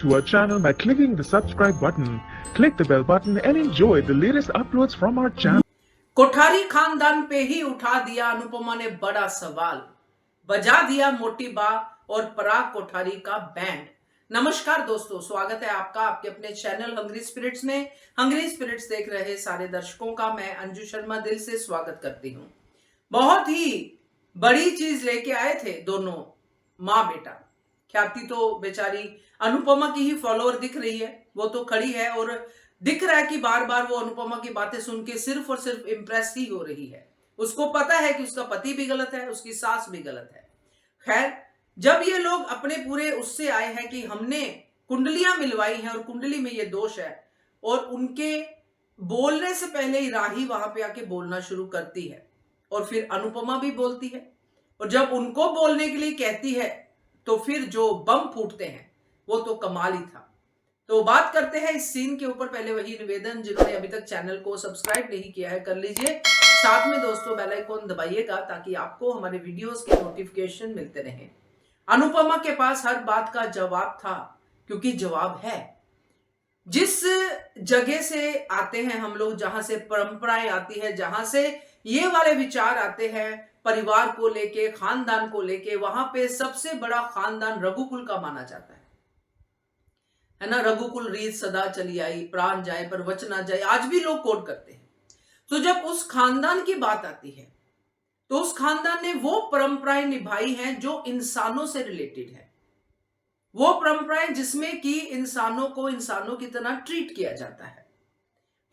to our channel by clicking the subscribe button. Click the bell button and enjoy the latest uploads from our channel. Kothari खानदान पे ही उठा दिया अनुपमा ने बड़ा सवाल, बजा दिया मोटी बा और पराग कोठारी का बैंड। नमस्कार दोस्तों, स्वागत है आपका आपके अपने चैनल हंग्री स्पिरिट्स में। हंग्री स्पिरिट्स देख रहे सारे दर्शकों का मैं अंजू शर्मा दिल से स्वागत करती हूँ। बहुत ही बड़ी चीज लेके आए थे दोनों माँ बेटा। ख्याति तो बेचारी अनुपमा की ही फॉलोअर दिख रही है, वो तो खड़ी है और दिख रहा है कि बार बार वो अनुपमा की बातें सुन के सिर्फ और सिर्फ इम्प्रेस ही हो रही है। उसको पता है कि उसका पति भी गलत है, उसकी सास भी गलत है। खैर, जब ये लोग अपने पूरे उससे आए हैं कि हमने कुंडलियां मिलवाई हैं और कुंडली में ये दोष है, और उनके बोलने से पहले ही राही वहां पे आके बोलना शुरू करती है और फिर अनुपमा भी बोलती है, और जब उनको बोलने के लिए कहती है तो फिर जो बम फूटते हैं वो तो कमाल ही था। तो बात करते हैं इस सीन के ऊपर। पहले वही निवेदन, जिन्होंने अभी तक चैनल को सब्सक्राइब नहीं किया है कर लीजिए, साथ में दोस्तों बेल आइकन दबाइएगा ताकि आपको हमारे वीडियोस के नोटिफिकेशन मिलते रहें। अनुपमा के पास हर बात का जवाब था, क्योंकि जवाब है। जिस जगह से आते हैं हम लोग, जहां से परंपराएं आती है, जहां से ये वाले विचार आते हैं परिवार को लेके, खानदान को लेके, वहां पे सबसे बड़ा खानदान रघुकुल का माना जाता है ना। रघुकुल रीत सदा चली आई, प्राण जाए पर वचन ना जाए, आज भी लोग कोट करते हैं। तो जब उस खानदान की बात आती है तो उस खानदान ने वो परंपराएं निभाई हैं जो इंसानों से रिलेटेड है, वो परंपराएं जिसमें कि इंसानों को इंसानों की तरह ट्रीट किया जाता है।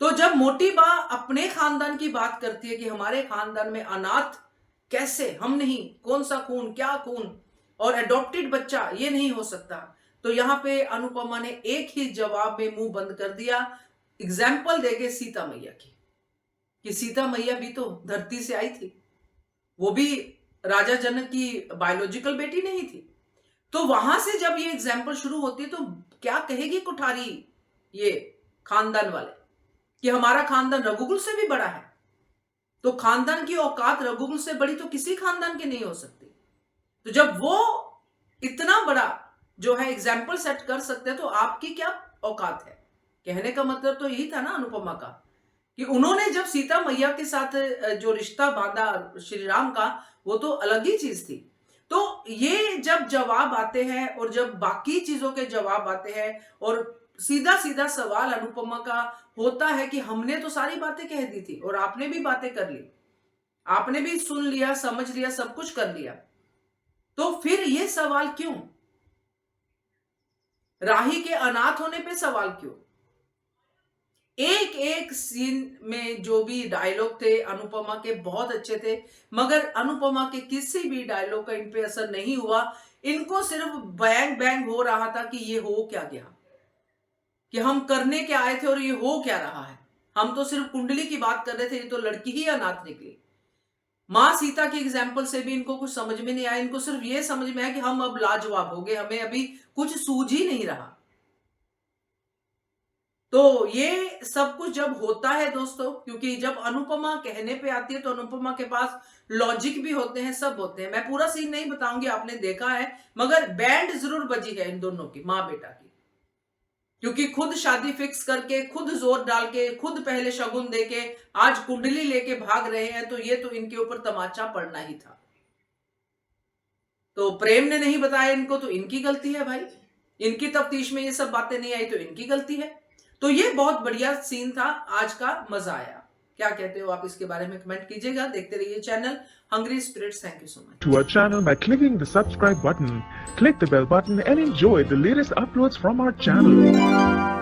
तो जब मोटी बा अपने खानदान की बात करती है कि हमारे खानदान में अनाथ कैसे, हम नहीं, कौन सा खून, क्या खून, और एडॉप्टेड बच्चा ये नहीं हो सकता, तो यहां पे अनुपमा ने एक ही जवाब में मुंह बंद कर दिया, एग्जाम्पल देके सीता मैया की, कि सीता मैया भी तो धरती से आई थी, वो भी राजा जनक की बायोलॉजिकल बेटी नहीं थी। तो वहां से जब ये एग्जाम्पल शुरू होती है तो क्या कहेगी कोठारी ये खानदान वाले कि हमारा खानदान रघुकुल से भी बड़ा है। तो खानदान की औकात रघुकुल से बड़ी तो किसी खानदान की नहीं हो सकती। तो जब वो इतना बड़ा जो है एग्जाम्पल सेट कर सकते हैं तो आपकी क्या औकात है। कहने का मतलब तो यही था ना अनुपमा का, कि उन्होंने जब सीता मैया के साथ जो रिश्ता बांधा श्री राम का, वो तो अलग ही चीज थी। तो ये जब जवाब आते हैं और जब बाकी चीजों के जवाब आते हैं और सीधा सीधा सवाल अनुपमा का होता है कि हमने तो सारी बातें कह दी थी और आपने भी बातें कर ली, आपने भी सुन लिया, समझ लिया, सब कुछ कर लिया, तो फिर ये सवाल क्यों? राही के अनाथ होने पे सवाल क्यों? एक एक सीन में जो भी डायलॉग थे अनुपमा के बहुत अच्छे थे, मगर अनुपमा के किसी भी डायलॉग का इन पे असर नहीं हुआ। इनको सिर्फ बैंग बैंग हो रहा था कि ये हो क्या गया, कि हम करने क्या आए थे और ये हो क्या रहा है। हम तो सिर्फ कुंडली की बात कर रहे थे, ये तो लड़की ही अनाथ निकली। मां सीता की एग्जाम्पल से भी इनको कुछ समझ में नहीं आया। इनको सिर्फ ये समझ में आया कि हम अब लाजवाब हो गए, हमें अभी कुछ सूझ ही नहीं रहा। तो ये सब कुछ जब होता है दोस्तों, क्योंकि जब अनुपमा कहने पे आती है तो अनुपमा के पास लॉजिक भी होते हैं, सब होते हैं। मैं पूरा सीन नहीं बताऊंगी, आपने देखा है, मगर बैंड जरूर बजी है इन दोनों की, मां बेटा की, क्योंकि खुद शादी फिक्स करके, खुद जोर डाल के, खुद पहले शगुन देके आज कुंडली लेके भाग रहे हैं, तो ये तो इनके ऊपर तमाचा पड़ना ही था। तो प्रेम ने नहीं बताया इनको तो इनकी गलती है भाई, इनकी तफ्तीश में ये सब बातें नहीं आई तो इनकी गलती है। तो ये बहुत बढ़िया सीन था, आज का मजा आया। क्या कहते हो आप इसके बारे में कमेंट कीजिएगा। देखते रहिए channel hungry spirits. Thank you so much. To our channel by clicking the subscribe button. Click the bell button and enjoy the latest uploads from our channel.